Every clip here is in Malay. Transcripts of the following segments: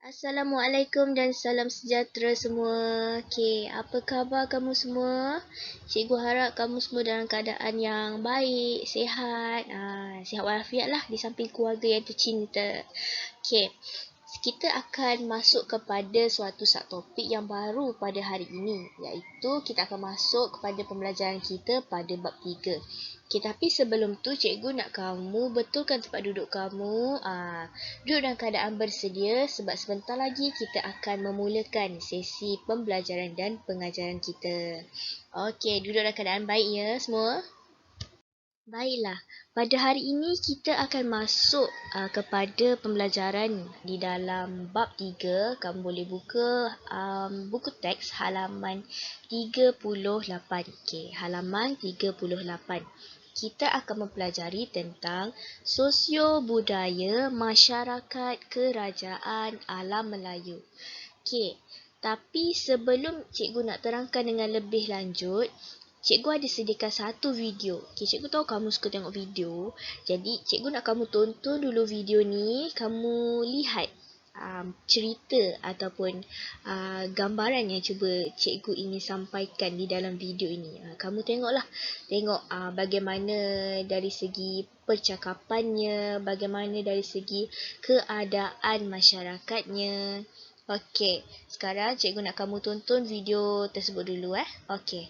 Assalamualaikum dan salam sejahtera semua. Okey, apa khabar kamu semua? Cikgu harap kamu semua dalam keadaan yang baik, sihat, sihat walafiat lah di samping keluarga yang tercinta. Okey, kita akan masuk kepada suatu subtopik yang baru pada hari ini, iaitu kita akan masuk kepada pembelajaran kita pada bab 3. Okay, tapi sebelum tu cikgu nak kamu betulkan tempat duduk kamu. Duduk dalam keadaan bersedia sebab sebentar lagi kita akan memulakan sesi pembelajaran dan pengajaran kita. Okey, duduk dalam keadaan baik ya semua. Baiklah, pada hari ini kita akan masuk kepada pembelajaran di dalam bab 3. Kamu boleh buka buku teks halaman 38. Okey, halaman 38. Kita akan mempelajari tentang sosio-budaya masyarakat kerajaan alam Melayu. Okey, tapi sebelum cikgu nak terangkan dengan lebih lanjut, cikgu ada sediakan satu video. Okay, cikgu tahu kamu suka tengok video. Jadi, cikgu nak kamu tonton dulu video ni. Kamu lihat cerita ataupun gambaran yang cuba cikgu ingin sampaikan di dalam video ini. Kamu tengoklah. Tengok bagaimana dari segi percakapannya, bagaimana dari segi keadaan masyarakatnya. Okey, sekarang cikgu nak kamu tonton video tersebut dulu. Okey.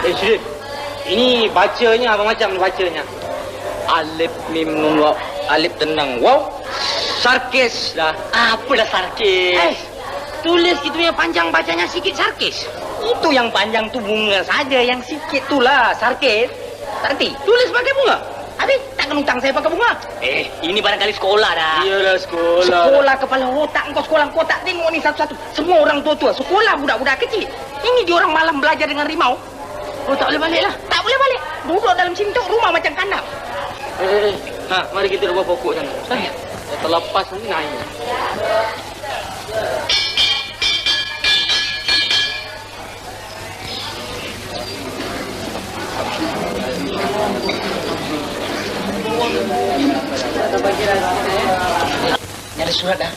Syirif, ini bacanya apa macam bacanya? Alif mim nun waw, alif tenang waw, sarkis dah. Apa dah sarkis? Tulis gitu yang panjang bacanya sikit sarkis. Itu yang panjang tu bunga saja, yang sikit tu lah sarkis. Nanti tulis pakai bunga. Habis takkan utang saya pakai bunga. Ini barangkali sekolah dah. Iyalah sekolah. Sekolah kepala otak engkau, sekolah kau tak tengok ni satu-satu. Semua orang tua-tua, sekolah budak-budak kecil. Ini diorang malam belajar dengan rimau. Oh, tak boleh balik lah. Tak boleh balik. Duduk dalam sini tu rumah macam kandang. Mari kita buat pokok sana. Saya terlepas nanti naik. Ini ada surat dah.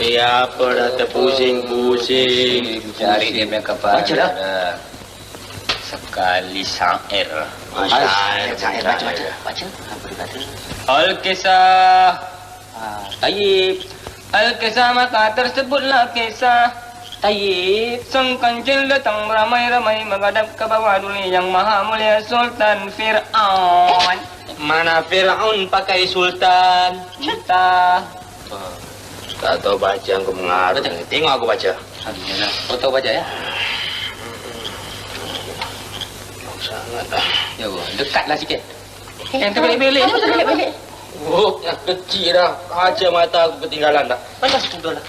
Apa dah terpusing-pusing. Cari dia punya kepala. Baca dah. Sekali syair. Syair, baca. Apa dia kata? Al-Kisah. Tayyib. Al-Kisah maka tersebutlah kisah. Tayyib. Sang kancil datang ramai-ramai menghadap ke bawah duli yang maha mulia Sultan Fir'aun. Mana Fir'aun pakai sultan? Kita. Tak tahu baca yang aku mengarut. Tengok aku baca. Alhamdulillah. Kau tahu baca ya? Sangat dah. Ya, dekatlah sikit. Yang terbelik-belik. Apa terbelik-belik? Oh, yang kecil dah. Kaca mata aku ketinggalan dah. Baca sudah lah.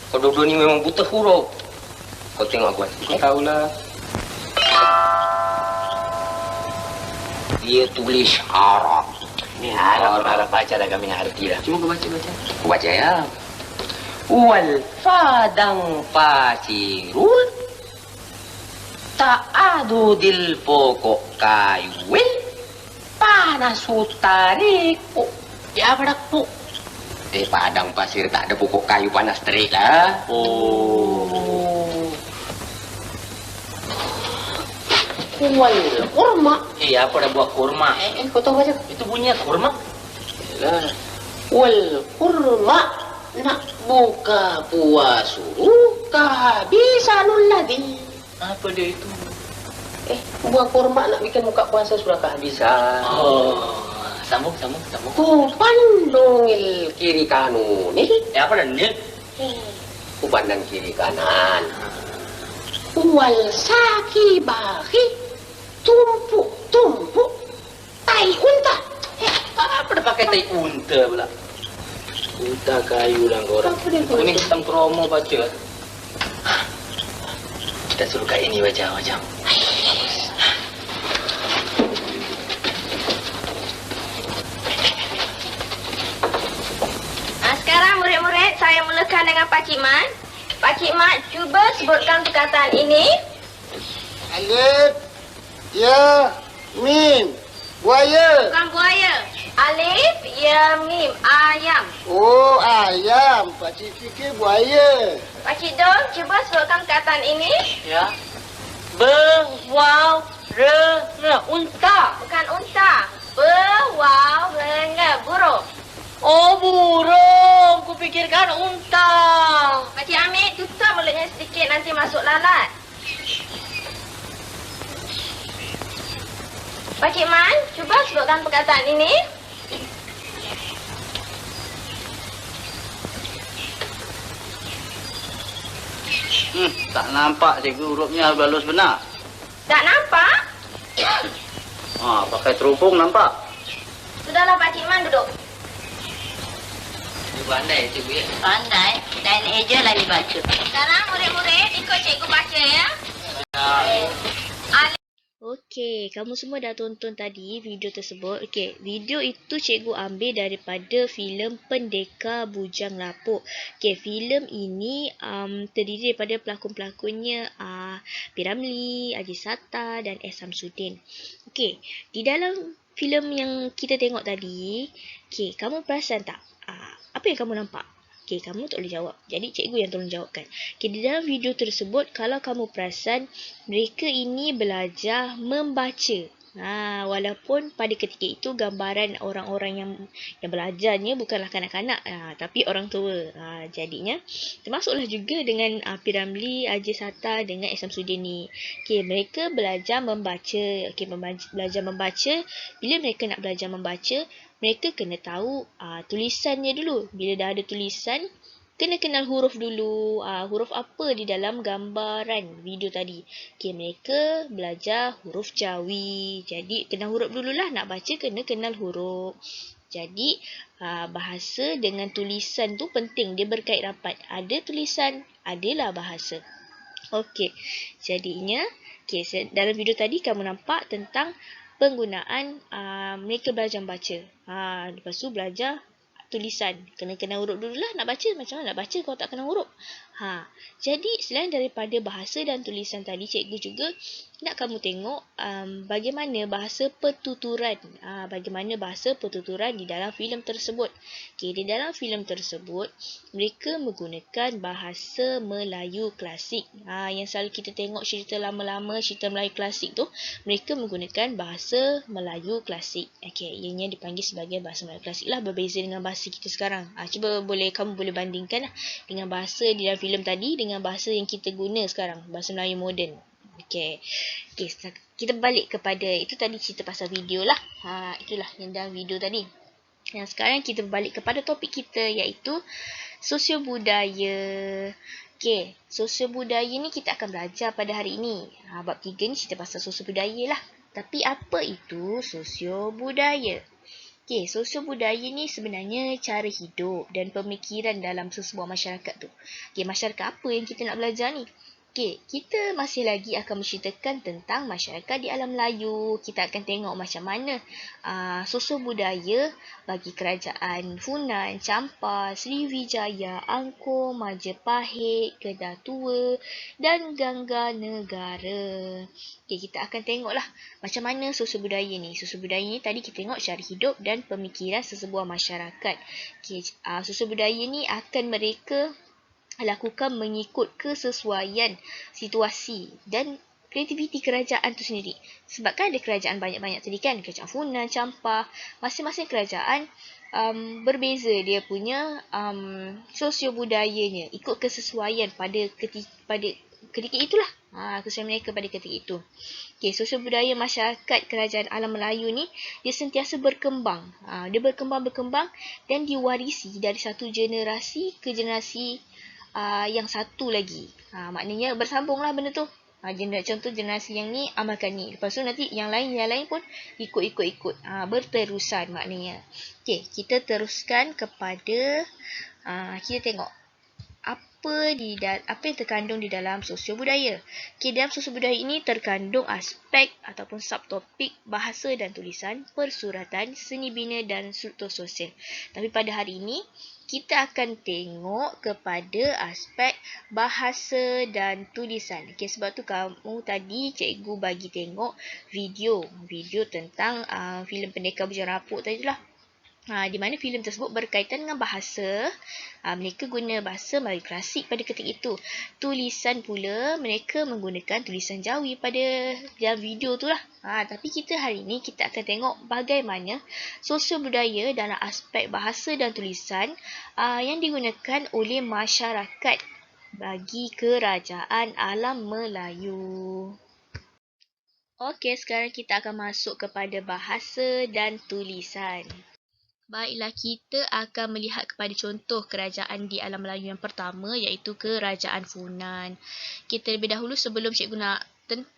Kau dua-dua ni memang buta huruf. Kau tengok aku. Kau tahulah. Dia tulis Arab. Ni Arab baca dah kami ngerti dah. Cuma kau baca. Kau baca ya. Wal fadang pasirul ta'adudil pokok kayuil panasutariku. Ya apa dah pok? Padang pasir tak ada pokok kayu panas terik lah. Wal kurma. Apa dah buat kurma? Kau tahu baca? Itu bunyinya kurma. Yalah. Wal kurma nak buka puasa kehabisanul ladhi. Apa dia itu? Buah kurma nak bikin buka puasa sudah kehabisan. Sambung. Ku pandungil kiri kanan ni. Apa dah ni? Ku pandang kiri kanan. Wal sakibahi tumpuk tai unta. Apa dah pakai tai unta pula? Unta kayu lah korang. Ini hitam kromo baca. Kita suruh kayak ini baca macam. Sekarang murid-murid saya mulakan dengan Pak Cik Mat. Pak Cik Mat cuba sebutkan perkataan ini. Alif. Ya. Mim. Buaya. Bukan buaya. Alif, ya, mim, ayam. Oh, ayam. Pakcik fikir buaya. Pakcik Dong, cuba sebutkan perkataan ini. Ya. Wow, unta. Bukan unta. Wow, burung. Oh, burung. Kupikirkan unta. Pakcik Hamid, tutup mulutnya sedikit nanti masuk lalat. Pakcik Man, cuba sebutkan perkataan ini. Tak nampak cikgu hurufnya halus benar. Tak nampak? Pakai terhubung nampak. Sudahlah Pakcik Man duduk. Cikgu pandai cikgu ya. Pandai, lain eja lain baca. Sekarang murid-murid ikut cikgu baca ya. Okey, kamu semua dah tonton tadi video tersebut. Okey, video itu cikgu ambil daripada filem Pendekar Bujang Lapuk. Okey, filem ini terdiri daripada pelakon-pelakonnya P. Ramlee, Haji Sattar dan S. Samsudin. Okey, di dalam filem yang kita tengok tadi, okey, kamu perasan tak? Apa yang kamu nampak? Okey, kamu tak boleh jawab. Jadi, cikgu yang tolong jawabkan. Okey, di dalam video tersebut, kalau kamu perasan, mereka ini belajar membaca. Walaupun pada ketika itu gambaran orang-orang yang belajarnya bukanlah kanak-kanak, tapi orang tua. Jadinya, termasuklah juga dengan P. Ramlee, Haji Sattar dengan S. Samsudin ni. Okey, mereka belajar membaca. Okey, belajar membaca. Bila mereka nak belajar membaca, mereka kena tahu tulisannya dulu. Bila dah ada tulisan, kena kenal huruf dulu. Huruf apa di dalam gambaran video tadi. Okey, mereka belajar huruf Jawi. Jadi, kenal huruf dululah. Nak baca, kena kenal huruf. Jadi, bahasa dengan tulisan tu penting. Dia berkait rapat. Ada tulisan, adalah bahasa. Okey, jadinya, dalam video tadi kamu nampak tentang penggunaan mereka belajar baca. Lepas tu belajar tulisan. Kena kenal huruf dululah. Nak baca, macam mana nak baca kalau tak kenal huruf? Jadi, selain daripada bahasa dan tulisan tadi, cikgu juga nak kamu tengok bagaimana bahasa pertuturan. Bagaimana bahasa pertuturan di dalam filem tersebut. Okey, di dalam filem tersebut, mereka menggunakan bahasa Melayu klasik. Yang selalu kita tengok cerita lama-lama, cerita Melayu klasik tu, mereka menggunakan bahasa Melayu klasik. Okey, ianya dipanggil sebagai bahasa Melayu klasik lah, berbeza dengan bahasa kita sekarang. Cuba kamu boleh bandingkan dengan bahasa di dalam filem tadi dengan bahasa yang kita guna sekarang, bahasa Melayu moden. Okey, kita balik kepada itu tadi cerita pasal video lah. Itulah yang dalam video tadi. Yang sekarang kita balik kepada topik kita, iaitu sosiobudaya. Okey, sosiobudaya ni kita akan belajar pada hari ini. Bab 3 ni cerita pasal sosiobudaya lah. Tapi apa itu sosiobudaya? Okey, sosiobudaya ni sebenarnya cara hidup dan pemikiran dalam sesebuah masyarakat tu. Okey, masyarakat apa yang kita nak belajar ni? Okey, kita masih lagi akan menceritakan tentang masyarakat di alam Melayu. Kita akan tengok macam mana sosiobudaya bagi kerajaan Funan, Champa, Sriwijaya, Angkor, Majapahit, Kedah Tua dan Gangga Negara. Okey, kita akan tengoklah macam mana sosiobudaya ni. Sosiobudaya ni tadi kita tengok cara hidup dan pemikiran sesebuah masyarakat. Okey, sosiobudaya ni akan mereka lakukan mengikut kesesuaian situasi dan kreativiti kerajaan tu sendiri. Sebab kan ada kerajaan banyak-banyak tadi kan, kerajaan Funan, Champa, masing-masing kerajaan berbeza dia punya sosiobudayanya, ikut kesesuaian pada ketika itulah. Kesesuaian mereka pada ketika itu. Okey, sosiobudaya masyarakat kerajaan alam Melayu ni dia sentiasa berkembang. Dia berkembang dan diwarisi dari satu generasi ke generasi yang satu lagi. Maknanya bersambunglah benda tu. Contoh generasi yang ni amalkan ni. Lepas tu nanti yang lain pun ikut. Berterusan maknanya. Okey, kita teruskan kepada kita tengok apa yang terkandung di dalam sosio budaya. Okey, dalam sosio budaya ini terkandung aspek ataupun subtopik bahasa dan tulisan, persuratan, seni bina dan struktur sosial. Tapi pada hari ini kita akan tengok kepada aspek bahasa dan tulisan. Okey, sebab tu kamu tadi cikgu bagi tengok video tentang filem Pendekar Bujang Rapuk tadi lah. Di mana filem tersebut berkaitan dengan bahasa. Mereka guna bahasa Melayu klasik pada ketika itu. Tulisan pula mereka menggunakan tulisan Jawi pada dalam video tu lah. Tapi kita hari ini kita akan tengok bagaimana sosial budaya dalam aspek bahasa dan tulisan yang digunakan oleh masyarakat bagi kerajaan alam Melayu. Okey, sekarang kita akan masuk kepada bahasa dan tulisan. Baiklah, kita akan melihat kepada contoh kerajaan di alam Melayu yang pertama, iaitu Kerajaan Funan. Kita terlebih dahulu sebelum cikgu nak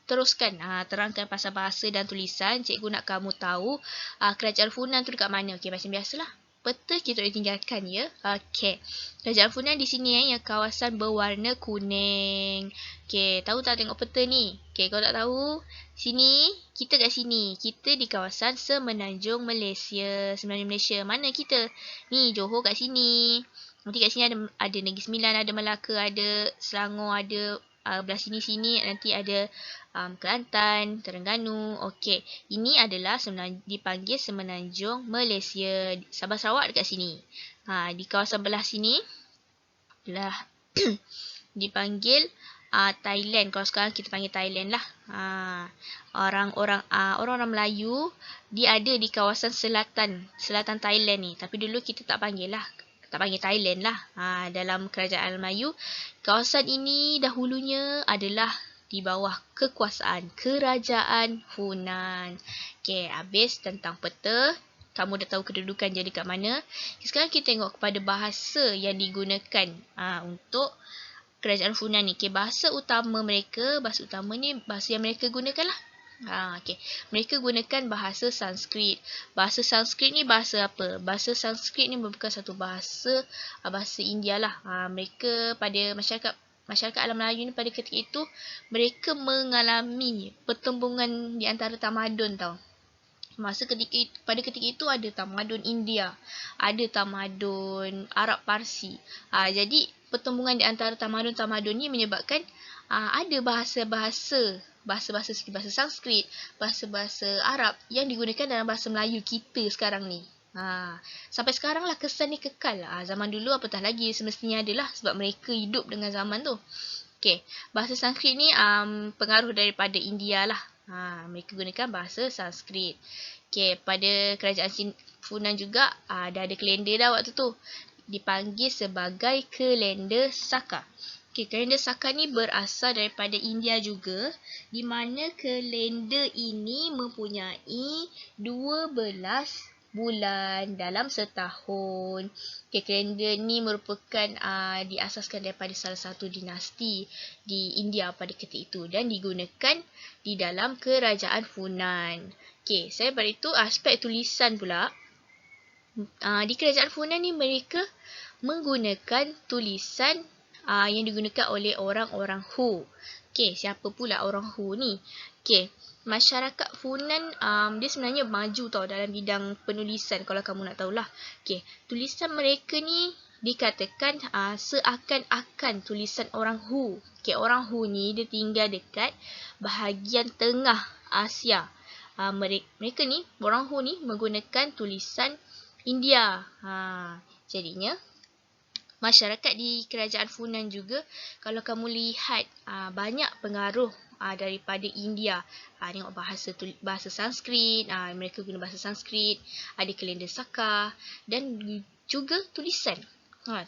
teruskan terangkan pasal bahasa dan tulisan, cikgu nak kamu tahu Kerajaan Funan tu dekat mana. Okey, macam biasalah. Peta kita boleh tinggalkan ya. Okey. Kerajaan Funan di sini yang kawasan berwarna kuning. Okey, tahu tak tengok peta ni? Okey, kalau tak tahu, sini, kita kat sini. Kita di kawasan Semenanjung Malaysia. Semenanjung Malaysia. Mana kita? Ni, Johor kat sini. Nanti kat sini ada Negeri Sembilan, ada Melaka, ada Selangor, ada belah sini nanti ada Kelantan, Terengganu. Okey, ini adalah dipanggil Semenanjung Malaysia. Sabah Sarawak dekat sini. Di kawasan belah sini adalah dipanggil Thailand. Kalau sekarang kita panggil Thailand lah. Orang-orang Melayu dia ada di kawasan selatan Thailand ni. Tapi dulu kita tak panggil Thailand lah. Dalam kerajaan Melayu, kawasan ini dahulunya adalah di bawah kekuasaan Kerajaan Funan. Okey, habis tentang peta. Kamu dah tahu kedudukan jadi kat mana. Sekarang kita tengok kepada bahasa yang digunakan untuk Kerajaan Funan ni. Okey, bahasa utama ni bahasa yang mereka gunakan lah. Okey. Mereka gunakan bahasa Sanskrit. Bahasa Sanskrit ni bahasa apa? Bahasa Sanskrit ni merupakan satu bahasa India lah. Mereka pada masyarakat alam Melayu ni pada ketika itu mereka mengalami pertembungan di antara tamadun tau. Pada ketika itu ada tamadun India, ada tamadun Arab Parsi. Jadi pertembungan di antara tamadun-tamadun ni menyebabkan ada bahasa-bahasa seperti bahasa Sanskrit, bahasa-bahasa Arab yang digunakan dalam bahasa Melayu kita sekarang ni. Sampai sekarang lah kesan ni kekal. Zaman dulu apatah lagi semestinya adalah sebab mereka hidup dengan zaman tu. Okey, bahasa Sanskrit ni pengaruh daripada India lah. Mereka gunakan bahasa Sanskrit. Okey, pada kerajaan Funan juga dah ada kalender dah waktu tu. Dipanggil sebagai kalender Saka. Okey, kalender Saka ni berasal daripada India juga, di mana kalender ini mempunyai 12 bulan dalam setahun. Okey, kalender ni merupakan diasaskan daripada salah satu dinasti di India pada ketika itu dan digunakan di dalam kerajaan Funan. Okey, selain itu aspek tulisan pula. Di kerajaan Funan ni mereka menggunakan tulisan yang digunakan oleh orang-orang Hu. Okey, siapa pula orang Hu ni? Okey, masyarakat Funan dia sebenarnya maju tau dalam bidang penulisan kalau kamu nak tahulah. Okey, tulisan mereka ni dikatakan seakan-akan tulisan orang Hu. Okey, orang Hu ni dia tinggal dekat bahagian tengah Asia. Mereka ni, orang Hu ni menggunakan tulisan India. Jadinya masyarakat di kerajaan Funan juga, kalau kamu lihat banyak pengaruh daripada India. Tengok bahasa Sanskrit, mereka guna bahasa Sanskrit, ada kalender Saka dan juga tulisan.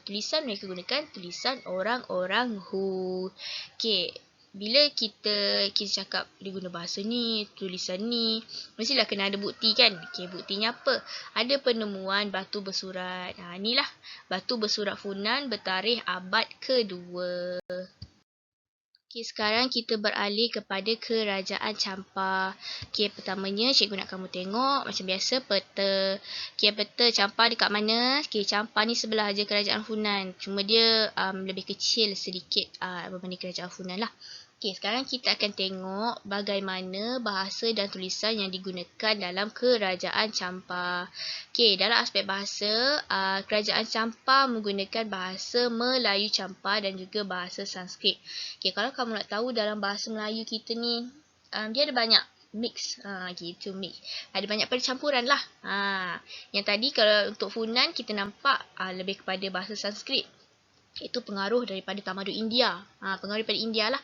Tulisan mereka gunakan tulisan orang-orang Hu. Okey, bila kita cakap dia guna bahasa ni, tulisan ni, mestilah kena ada bukti kan. Okey, buktinya apa? Ada penemuan batu bersurat. Inilah batu bersurat Funan bertarikh abad kedua. Okey, sekarang kita beralih kepada Kerajaan Champa. Okey, pertamanya cikgu nak kamu tengok macam biasa peta. Okey, peta Champa dekat mana? Okey, Champa ni sebelah je Kerajaan Funan. Cuma dia lebih kecil sedikit berbanding Kerajaan Funan lah. Okey, sekarang kita akan tengok bagaimana bahasa dan tulisan yang digunakan dalam Kerajaan Champa. Okey, dalam aspek bahasa, Kerajaan Champa menggunakan bahasa Melayu Champa dan juga bahasa Sanskrit. Okey, kalau kamu nak tahu dalam bahasa Melayu kita ni, dia ada banyak mix. Gitu mix. Ada banyak percampuran lah. Yang tadi kalau untuk Funan kita nampak lebih kepada bahasa Sanskrit. Itu pengaruh daripada tamadun India. Pengaruh daripada India lah.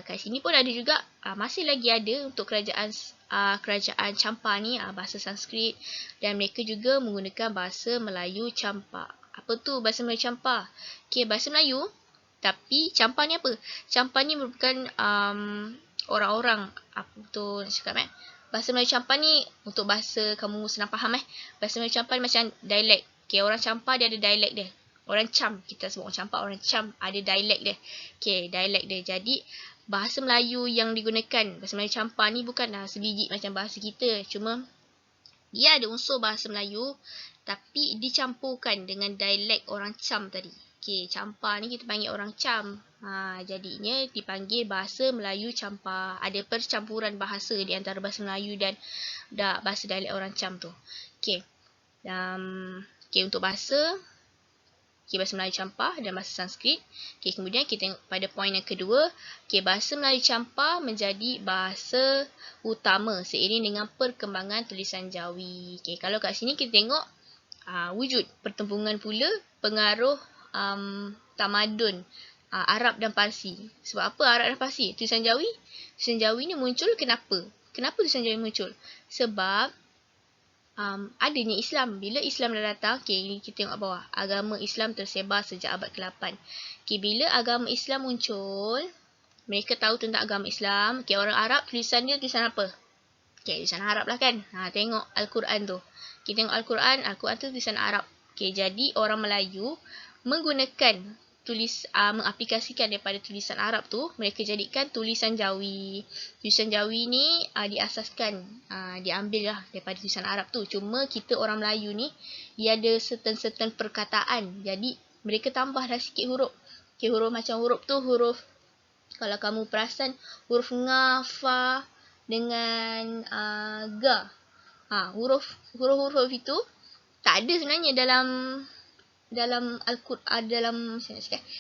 Kat sini pun ada juga, masih lagi ada untuk kerajaan Champa ni, bahasa Sanskrit, dan mereka juga menggunakan bahasa Melayu Champa. Apa tu bahasa Melayu Champa? Okey, bahasa Melayu, tapi Champa ni apa? Champa ni merupakan orang-orang, apa tu nak cakap bahasa Melayu Champa ni untuk bahasa kamu senang faham Bahasa Melayu Champa ni macam dialek. Okey, orang Champa dia ada dialek dia. Orang Cham, kita sebut orang Champa, orang Cham ada dialek dia. Okey, dialek dia. Jadi, bahasa Melayu yang digunakan, bahasa Melayu Champa ni bukanlah sebiji macam bahasa kita. Cuma, dia ada unsur bahasa Melayu, tapi dicampurkan dengan dialek orang Cham tadi. Okey, Champa ni kita panggil orang Cham. Jadinya dipanggil bahasa Melayu Champa. Ada percampuran bahasa di antara bahasa Melayu dan bahasa dialek orang Cham tu. Okey. Okey, untuk bahasa Melayu Champa dan bahasa Sanskrit. Okey, kemudian kita tengok pada poin yang kedua. Okey, bahasa Melayu Champa menjadi bahasa utama seiring dengan perkembangan tulisan Jawi. Okey, kalau kat sini kita tengok wujud pertembungan pula pengaruh tamadun Arab dan Parsi. Sebab apa Arab dan Parsi? Tulisan Jawi ni muncul kenapa? Kenapa tulisan Jawi muncul? Sebab adanya Islam. Bila Islam dah datang, ini kita tengok bawah. Agama Islam tersebar sejak abad ke-8. Bila agama Islam muncul, mereka tahu tentang agama Islam. Orang Arab tulisan dia tulisan apa? Tulisan Arab lah kan. Tengok Al-Quran tu. Kita tengok Al-Quran tu tulisan Arab. Jadi orang Melayu menggunakan mengaplikasikan daripada tulisan Arab tu, mereka jadikan tulisan Jawi. Tulisan Jawi ni diasaskan, diambil lah daripada tulisan Arab tu. Cuma kita orang Melayu ni, dia ada certain perkataan. Jadi, mereka tambah dah sikit huruf. Huruf macam huruf tu, kalau kamu perasan, huruf nga, fa dengan ga. Huruf-huruf itu tak ada sebenarnya dalam Al-Quran, dalam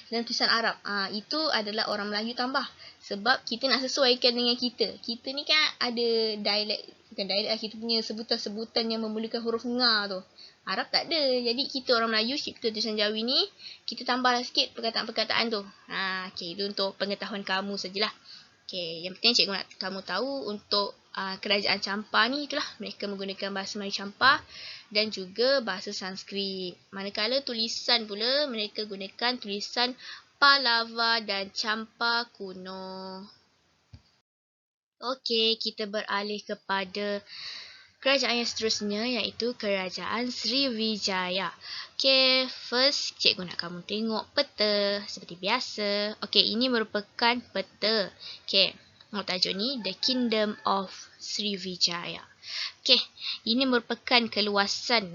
tulisan Arab. Itu adalah orang Melayu tambah. Sebab kita nak sesuaikan dengan kita. Kita ni kan ada dialek, bukan dialek lah, kita punya sebutan-sebutan yang memulakan huruf nga tu. Arab tak ada. Jadi kita orang Melayu cipta tulisan Jawi ni, kita tambahlah sikit perkataan-perkataan tu. Okey, itu untuk pengetahuan kamu sajalah. Okey, yang penting cikgu nak kamu tahu untuk kerajaan Champa ni itulah, mereka menggunakan bahasa Melayu Champa dan juga bahasa Sanskrit. Manakala tulisan pula, mereka gunakan tulisan Pallava dan Champa kuno. Okey, kita beralih kepada kerajaan yang seterusnya, iaitu Kerajaan Sriwijaya. Okey, first cikgu nak kamu tengok peta seperti biasa. Okey, ini merupakan peta. Okey, tajuk ni The Kingdom of Sriwijaya. Okey, ini merupakan keluasan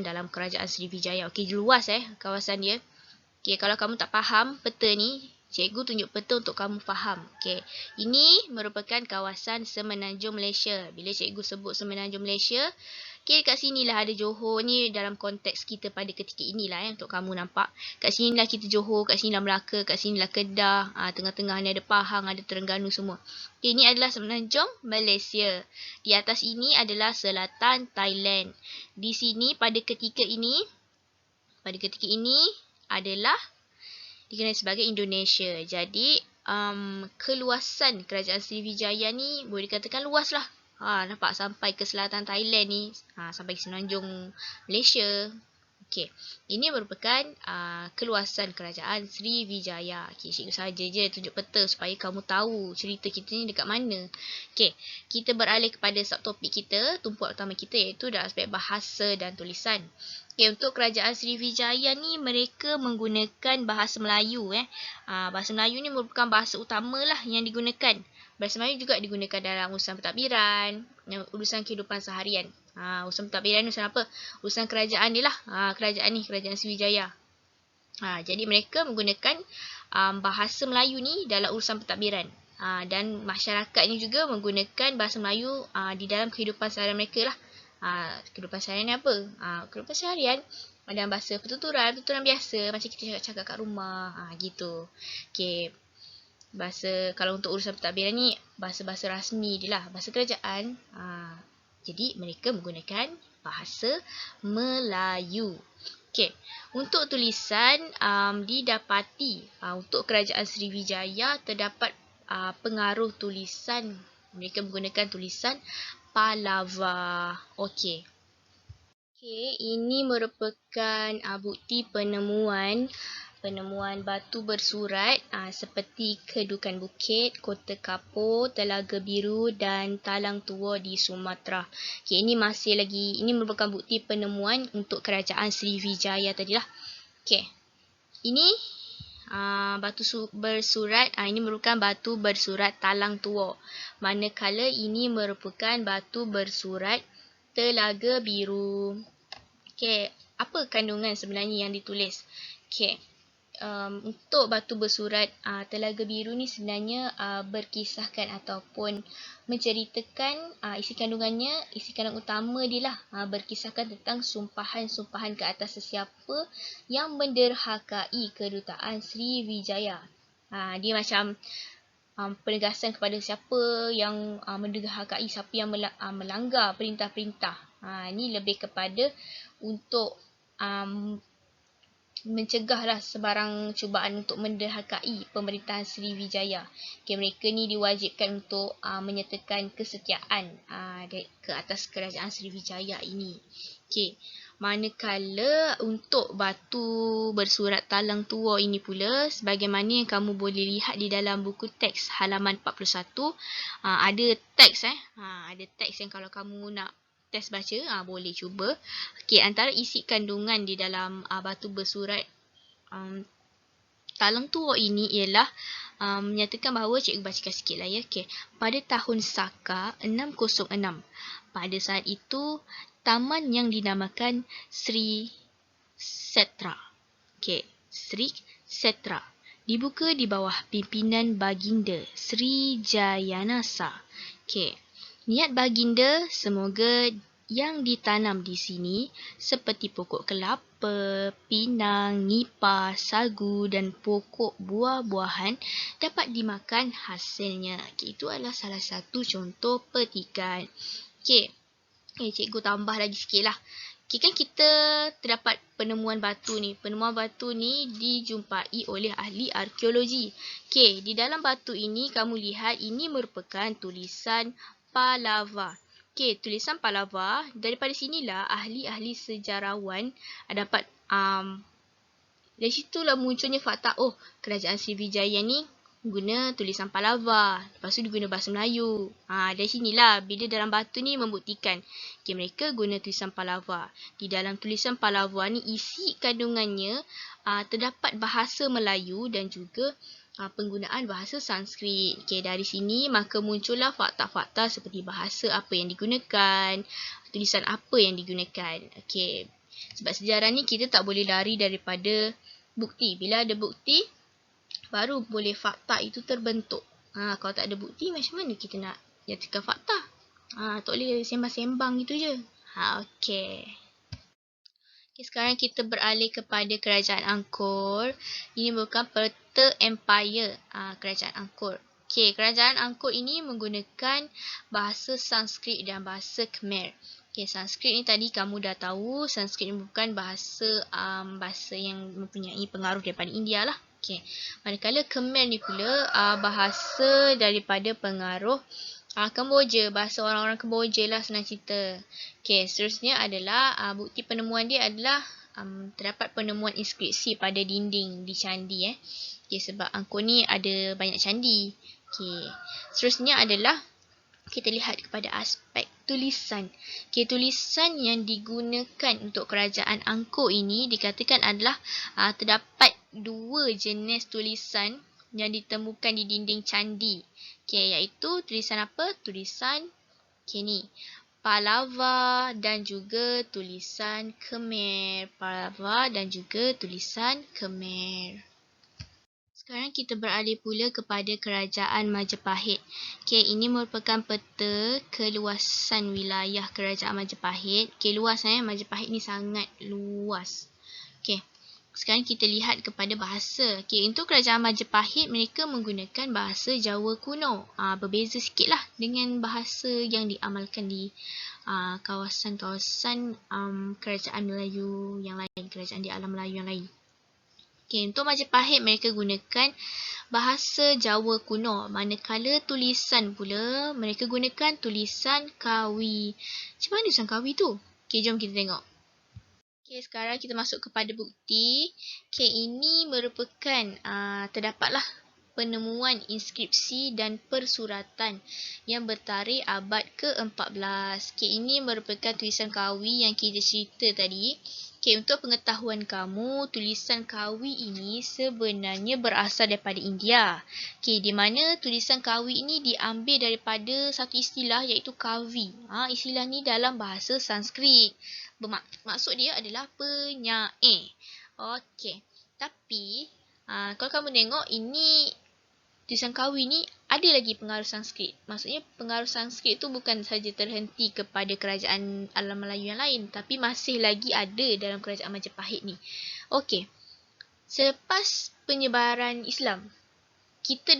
dalam Kerajaan Sriwijaya. Okey, luas kawasan dia. Okey, kalau kamu tak faham peta ni, cikgu tunjuk peta untuk kamu faham. Okey, ini merupakan kawasan Semenanjung Malaysia. Bila cikgu sebut Semenanjung Malaysia, okey, kat sinilah ada Johor ni dalam konteks kita pada ketika inilah untuk kamu nampak. Kat sinilah kita Johor, kat sinilah Melaka, kat sinilah Kedah, tengah-tengah ni ada Pahang, ada Terengganu semua. Okey, ini adalah Semenanjung Malaysia. Di atas ini adalah selatan Thailand. Di sini pada ketika ini adalah dikenali sebagai Indonesia. Jadi, keluasan Kerajaan Sriwijaya ni boleh dikatakan luas lah. Nampak sampai ke selatan Thailand ni, sampai ke Semenanjung Malaysia. Okey, ini merupakan keluasan kerajaan Sriwijaya. Okey, cikgu saja je tunjuk peta supaya kamu tahu cerita kita ni dekat mana. Okey, kita beralih kepada subtopik kita, tumpuan utama kita iaitu dalam aspek bahasa dan tulisan. Okey, untuk kerajaan Sriwijaya ni mereka menggunakan bahasa Melayu. Bahasa Melayu ni merupakan bahasa utamalah yang digunakan. Bahasa Melayu juga digunakan dalam urusan pentadbiran, urusan kehidupan seharian. Urusan pentadbiran ni urusan apa? Urusan kerajaan ni lah. Kerajaan Sriwijaya. Jadi mereka menggunakan bahasa Melayu ni dalam urusan pentadbiran. Dan masyarakat ni juga menggunakan bahasa Melayu di dalam kehidupan seharian mereka lah. Kehidupan seharian ni apa? Kehidupan seharian dalam bahasa pertuturan biasa macam kita cakap kat rumah. Gitu. Okey. Bahasa kalau untuk urusan pentadbiran ni bahasa-bahasa rasmi dia lah, bahasa kerajaan. Jadi mereka menggunakan bahasa Melayu. Okey, untuk tulisan didapati untuk kerajaan Sriwijaya terdapat pengaruh tulisan. Mereka menggunakan tulisan Pallava. Okey. Ini merupakan bukti penemuan batu bersurat seperti Kedukan Bukit, Kota Kapur, Telaga Biru dan Talang Tua di Sumatera. Ini merupakan bukti penemuan untuk kerajaan Sriwijaya tadilah. Okey. Ini batu bersurat, ini merupakan batu bersurat Talang Tua. Manakala ini merupakan batu bersurat Telaga Biru. Okey, apa kandungan sebenarnya yang ditulis? Okey. Untuk batu bersurat Telaga Biru ni sebenarnya berkisahkan ataupun menceritakan isi kandungan utama dia lah, berkisahkan tentang sumpahan-sumpahan ke atas sesiapa yang menderhakai kedutaan Sriwijaya. Dia macam penegasan kepada siapa yang menderhakai, siapa yang melanggar perintah-perintah. Ini lebih kepada untuk mencegahlah sebarang cubaan untuk menderhakai pemerintahan Sriwijaya. Mereka ni diwajibkan untuk menyatakan kesetiaan ke atas kerajaan Sriwijaya ini. Manakala untuk batu bersurat Talang Tua ini pula, sebagaimana yang kamu boleh lihat di dalam buku teks halaman 41, ada teks ada teks yang kalau kamu nak test baca, boleh cuba. Antara isi kandungan di dalam batu bersurat Talang Tua ini ialah menyatakan bahawa, cikgu bacakan sikit lah ya. Pada tahun Saka 606, pada saat itu taman yang dinamakan Sri Setra, Sri Setra dibuka di bawah pimpinan Baginda Sri Jayanasa. Niat Baginda semoga yang ditanam di sini seperti pokok kelapa, pinang, nipah, sagu dan pokok buah-buahan dapat dimakan hasilnya. Itu adalah salah satu contoh petikan. Cikgu tambah lagi sikit lah. Kan kita terdapat penemuan batu ni. Penemuan batu ni dijumpai oleh ahli arkeologi. Di dalam batu ini kamu lihat ini merupakan tulisan Pallava. Tulisan Pallava, daripada sinilah ahli-ahli sejarawan dapat dari situlah munculnya fakta, kerajaan Sriwijaya ni guna tulisan Pallava, lepas tu diguna bahasa Melayu. Dari sinilah bila dalam batu ni membuktikan mereka guna tulisan Pallava. Di dalam tulisan Pallava ni isi kandungannya terdapat bahasa Melayu dan juga penggunaan bahasa Sanskrit. Dari sini maka muncullah fakta-fakta seperti bahasa apa yang digunakan, tulisan apa yang digunakan. Sebab sejarah ni kita tak boleh lari daripada bukti. Bila ada bukti, baru boleh fakta itu terbentuk. Kalau tak ada bukti, macam mana kita nak nyatakan fakta? Tak boleh sembang-sembang gitu je. Sekarang kita beralih kepada kerajaan Angkor. Ini merupakan peta empire kerajaan Angkor. Kerajaan Angkor ini menggunakan bahasa Sanskrit dan bahasa Khmer. Sanskrit ni tadi kamu dah tahu, Sanskrit ni bukan bahasa yang mempunyai pengaruh daripada India lah. Manakala Khmer ni pula bahasa daripada pengaruh Kemboja, bahasa orang-orang Kemboja lah senang cerita. Seterusnya adalah bukti penemuan dia adalah terdapat penemuan inskripsi pada dinding di candi Okay, sebab Angkor ni ada banyak candi. Okay, seterusnya adalah kita lihat kepada aspek tulisan. Okay, tulisan yang digunakan untuk kerajaan Angkor ini dikatakan adalah terdapat 2 jenis tulisan yang ditemukan di dinding candi. Okay, iaitu tulisan apa? Tulisan ni Pallava dan juga tulisan Khmer. Pallava dan juga tulisan Khmer. Sekarang kita beralih pula kepada kerajaan Majapahit. Okay, ini merupakan peta keluasan wilayah kerajaan Majapahit. Okay, luas Majapahit ni sangat luas. Okay, sekarang kita lihat kepada bahasa. Okay, untuk kerajaan Majapahit, mereka menggunakan bahasa Jawa kuno. Berbeza sikit lah dengan bahasa yang diamalkan di kawasan-kawasan kerajaan Melayu yang lain, kerajaan di alam Melayu yang lain. Okay, untuk Majapahit, mereka gunakan bahasa Jawa kuno. Manakala tulisan pula, mereka gunakan tulisan Kawi. Macam mana tulisan Kawi tu? Okay, jom kita tengok. Okay, sekarang kita masuk kepada bukti. Okay, ini merupakan terdapatlah penemuan inskripsi dan persuratan yang bertarikh abad ke-14. Okay, ini merupakan tulisan Kawi yang kita cerita tadi. Okay, untuk pengetahuan kamu, tulisan Kawi ini sebenarnya berasal daripada India. Okay, di mana tulisan Kawi ini diambil daripada satu istilah iaitu Kavi. Istilah ni dalam bahasa Sanskrit. Maksud dia adalah penyair. Okay, tapi kalau kamu tengok ini tulisan Kawi ni ada lagi pengaruh Sanskrit. Maksudnya pengaruh Sanskrit tu bukan saja terhenti kepada kerajaan alam Melayu yang lain, tapi masih lagi ada dalam kerajaan Majapahit ni. Okey. Selepas penyebaran Islam, kita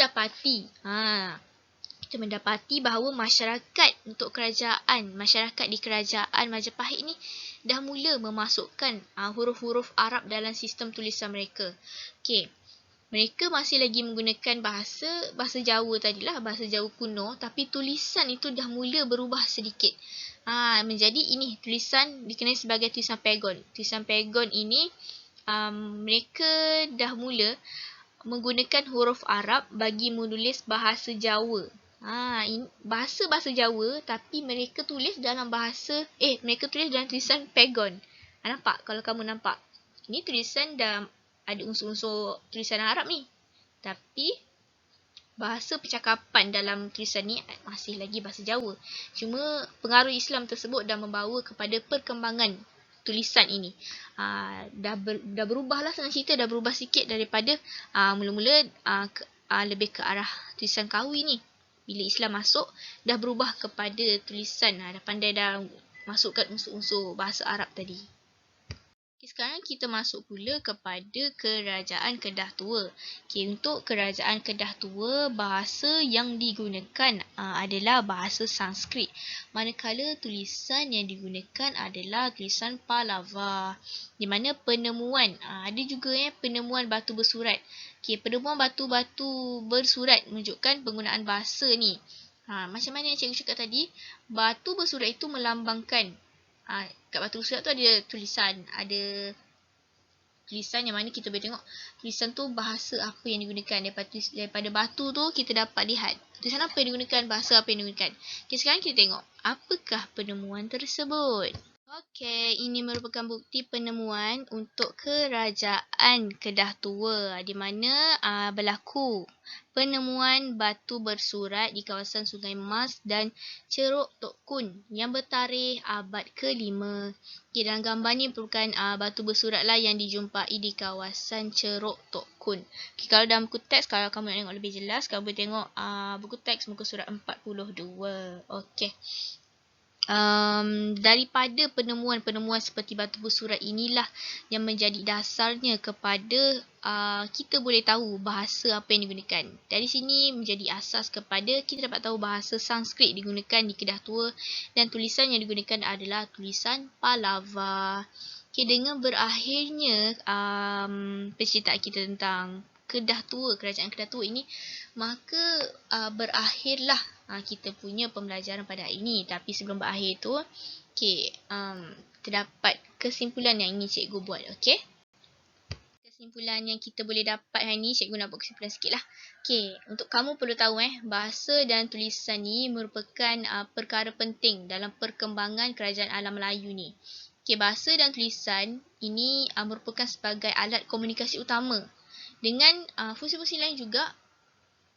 mendapati bahawa masyarakat di kerajaan Majapahit ni dah mula memasukkan huruf-huruf Arab dalam sistem tulisan mereka. Okey. Mereka masih lagi menggunakan bahasa Jawa tadilah, bahasa Jawa kuno, tapi tulisan itu dah mula berubah sedikit. Menjadi ini tulisan dikenali sebagai tulisan Pegon. Tulisan Pegon ini mereka dah mula menggunakan huruf Arab bagi menulis bahasa Jawa. Bahasa Jawa, tapi mereka tulis dalam mereka tulis dalam tulisan Pegon. Nampak? Kalau kamu nampak. Ini tulisan dah ada unsur-unsur tulisan Arab ni. Tapi bahasa percakapan dalam tulisan ni masih lagi bahasa Jawa. Cuma pengaruh Islam tersebut dah membawa kepada perkembangan tulisan ini. Dah berubah lah senang cerita, dah berubah sikit daripada mula-mula lebih ke arah tulisan Kawi ni. Bila Islam masuk, dah berubah kepada tulisan. Dah pandai dah masukkan unsur-unsur bahasa Arab tadi. Okay, sekarang kita masuk pula kepada kerajaan Kedah Tua. Okay, untuk kerajaan Kedah Tua, bahasa yang digunakan adalah bahasa Sanskrit. Manakala tulisan yang digunakan adalah tulisan Pallava. Di mana penemuan, ada juga penemuan batu bersurat. Okay, penemuan batu-batu bersurat menunjukkan penggunaan bahasa ni. Macam mana yang cikgu cakap tadi, batu bersurat itu melambangkan kat batu bersurat tu ada tulisan yang mana kita boleh tengok tulisan tu bahasa apa yang digunakan. Daripada batu tu kita dapat lihat tulisan apa yang digunakan, bahasa apa yang digunakan. Okay, sekarang kita tengok apakah penemuan tersebut. Okey, ini merupakan bukti penemuan untuk kerajaan Kedah Tua, di mana berlaku penemuan batu bersurat di kawasan Sungai Mas dan Ceruk Tok Kun yang bertarikh abad ke-5. Okay, dalam gambar ni merupakan batu bersurat lah yang dijumpai di kawasan Ceruk Tok Kun. Okay, kalau dalam buku teks, kalau kamu nak tengok lebih jelas, kamu boleh tengok buku teks muka surat 42. Okey. Daripada penemuan-penemuan seperti batu bersurat inilah yang menjadi dasarnya kepada kita boleh tahu bahasa apa yang digunakan. Dari sini menjadi asas kepada kita dapat tahu bahasa Sanskrit digunakan di Kedah Tua dan tulisan yang digunakan adalah tulisan Pallava. Okay, dengan berakhirnya penceritaan kita tentang Kedah Tua, kerajaan Kedah Tua ini, maka berakhirlah kita punya pembelajaran pada hari ini. Tapi sebelum berakhir tu, terdapat kesimpulan yang ingin cikgu buat. Okey? Kesimpulan yang kita boleh dapat hari ni, cikgu nak buat kesimpulan sikit lah. Okay, untuk kamu perlu tahu bahasa dan tulisan ni merupakan perkara penting dalam perkembangan kerajaan alam Melayu ni. Okay, bahasa dan tulisan ini merupakan sebagai alat komunikasi utama. Dengan fungsi-fungsi lain juga,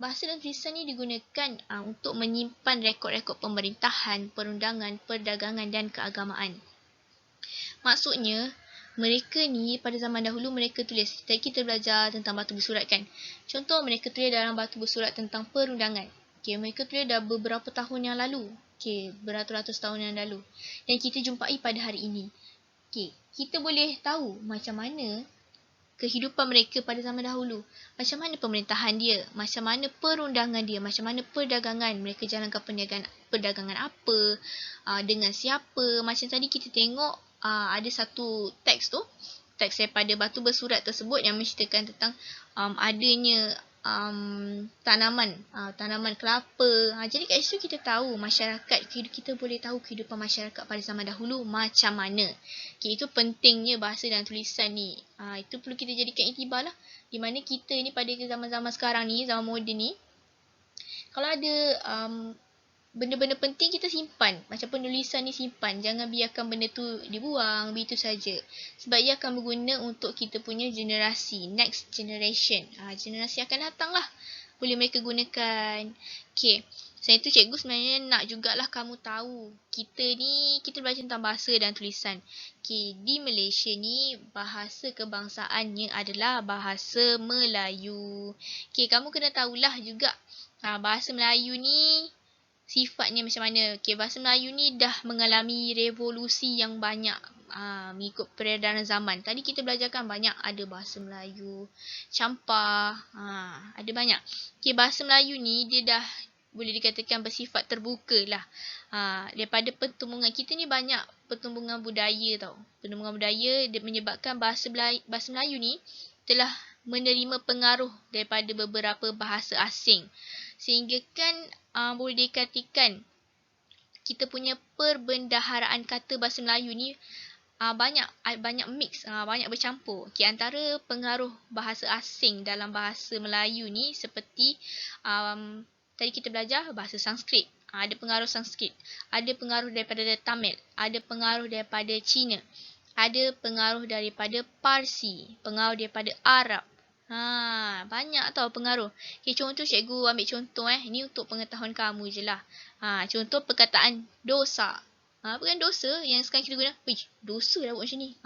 bahasa dan tulisan ni digunakan untuk menyimpan rekod-rekod pemerintahan, perundangan, perdagangan dan keagamaan. Maksudnya, mereka ni pada zaman dahulu mereka tulis. Tadi kita belajar tentang batu bersurat kan. Contoh mereka tulis dalam batu bersurat tentang perundangan. Okay, mereka tulis dah beberapa tahun yang lalu. Okay, beratus-ratus tahun yang lalu. Dan kita jumpai pada hari ini. Okay, kita boleh tahu macam mana kehidupan mereka pada zaman dahulu. Macam mana pemerintahan dia, macam mana perundangan dia, macam mana perdagangan. Mereka jalankan perdagangan apa, dengan siapa. Macam tadi kita tengok ada satu teks tu, teks daripada batu bersurat tersebut yang menceritakan tentang adanya tanaman kelapa. Jadi kat situ kita tahu masyarakat, kita boleh tahu kehidupan masyarakat pada zaman dahulu macam mana. Okay, itu pentingnya bahasa dan tulisan ni. Itu perlu kita jadikan iktibar lah. Di mana kita ni pada zaman-zaman sekarang ni, zaman moden ni, kalau ada benda-benda penting kita simpan. Macam penulisan ni simpan. Jangan biarkan benda tu dibuang begitu saja. Sebab ia akan berguna untuk kita punya generasi, next generation. Generasi akan datang lah. Boleh mereka gunakan. Okay. Selain itu cikgu sebenarnya nak jugalah kamu tahu. Kita belajar tentang bahasa dan tulisan. Okay. Di Malaysia ni bahasa kebangsaannya adalah bahasa Melayu. Okay. Kamu kena tahulah juga bahasa Melayu ni sifatnya macam mana. Okay, bahasa Melayu ni dah mengalami revolusi yang banyak mengikut peredaran zaman. Tadi kita belajarkan banyak, ada bahasa Melayu campur, ada banyak. Okay, bahasa Melayu ni dia dah boleh dikatakan bersifat terbuka lah. Daripada pertumbungan kita ni banyak pertumbungan budaya tau. Pertumbungan budaya dia menyebabkan bahasa Melayu ni telah menerima pengaruh daripada beberapa bahasa asing. Sehingga kan boleh dikatakan kita punya perbendaharaan kata bahasa Melayu ni banyak mix, banyak bercampur. Okay, antara pengaruh bahasa asing dalam bahasa Melayu ni seperti tadi kita belajar bahasa Sanskrit. Ada pengaruh Sanskrit, ada pengaruh daripada Tamil, ada pengaruh daripada Cina, ada pengaruh daripada Parsi, pengaruh daripada Arab. Banyak tau pengaruh. Okay, contoh cikgu ambil contoh ni untuk pengetahuan kamu je lah. Contoh perkataan dosa. Bukan dosa yang sekarang kita guna. Dosa dah buat macam ni.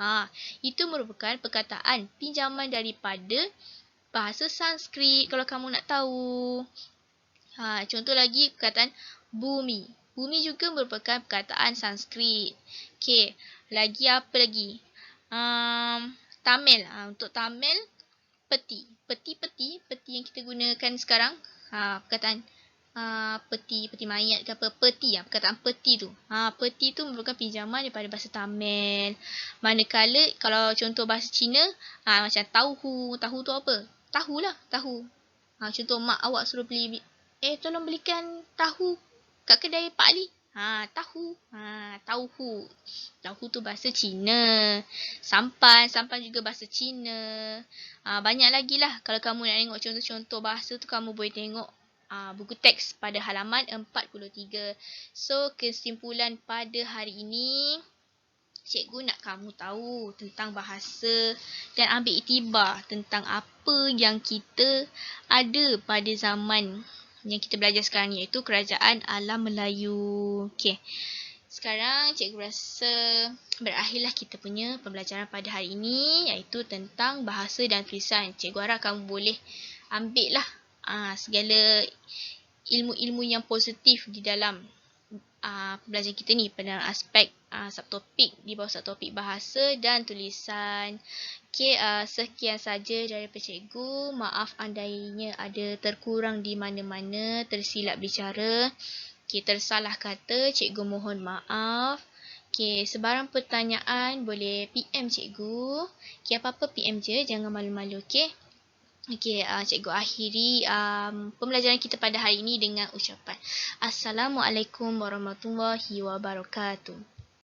Itu merupakan perkataan pinjaman daripada bahasa Sanskrit kalau kamu nak tahu. Contoh lagi perkataan bumi. Bumi juga merupakan perkataan Sanskrit. Okay, lagi apa lagi? Tamil. Untuk Tamil, peti yang kita gunakan sekarang, perkataan peti mayat ke apa, peti perkataan peti tu. Peti tu merupakan pinjaman daripada bahasa Tamil. Manakala kalau contoh bahasa Cina, macam tahu tu apa? Tahu lah, tahu. Contoh mak awak suruh beli, tolong belikan tahu kat kedai Pak Ali. Tahu. Tahu tu bahasa Cina. Sampan juga bahasa Cina. Banyak lagi lah. Kalau kamu nak tengok contoh-contoh bahasa tu, kamu boleh tengok buku teks pada halaman 43. So, kesimpulan pada hari ini, cikgu nak kamu tahu tentang bahasa dan ambil iktibar tentang apa yang kita ada pada zaman yang kita belajar sekarang ni, iaitu kerajaan alam Melayu. Okay. Sekarang cikgu rasa berakhirlah kita punya pembelajaran pada hari ini, iaitu tentang bahasa dan tulisan. Cikgu harap kamu boleh ambil lah segala ilmu-ilmu yang positif di dalam pembelajaran kita ni pada aspek subtopik, di bawah subtopik bahasa dan tulisan. Okay, sekian saja daripada cikgu. Maaf andainya ada terkurang di mana-mana, tersilap bicara, tersalah kata, cikgu mohon maaf. Okay, sebarang pertanyaan boleh PM cikgu. Okay, apa-apa PM je, jangan malu-malu. Okay, cikgu akhiri pembelajaran kita pada hari ini dengan ucapan Assalamualaikum warahmatullahi wabarakatuh.